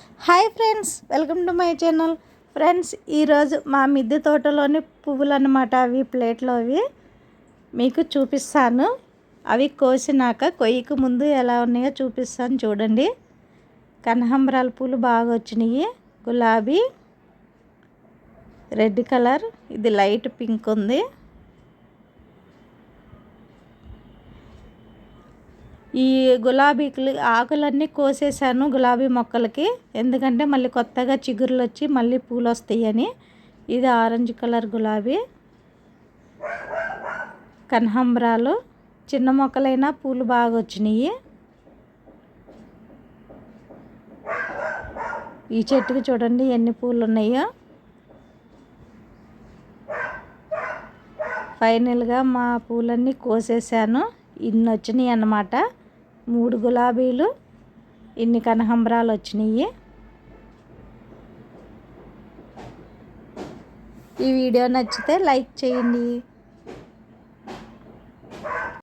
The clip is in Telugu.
Hi friends, welcome to my channel. Friends, ఈరోజు మా మిద్దె తోటలోని పువ్వులు అన్నమాట. అవి ప్లేట్లో మీకు చూపిస్తాను. అవి కోసినాక కొయ్యకు ముందు ఎలా ఉన్నాయో చూపిస్తాను చూడండి. కనకాంబరాల పూలు బాగా వచ్చినాయి. గులాబీ, రెడ్ కలర్, ఇది లైట్ పింక్ ఉంది. ఈ గులాబీకి ఆకులన్నీ కోసేసాను గులాబీ మొక్కలకి, ఎందుకంటే మళ్ళీ కొత్తగా చిగురులు వచ్చి మళ్ళీ పూలు వస్తాయని. ఇది ఆరెంజ్ కలర్ గులాబీ. కనకాంబరాలు చిన్న మొక్కలైనా పూలు బాగా వచ్చినాయి. ఈ చెట్టుకి చూడండి ఎన్ని పూలు ఉన్నాయో. ఫైనల్గా మా పూలన్నీ కోసేసాను. ఇన్ని వచ్చినాయి అన్నమాట. 3 గులాబీలు, ఇన్ని కనకాంబరాలు వచ్చినాయి. ఈ వీడియో నచ్చితే లైక్ చేయండి.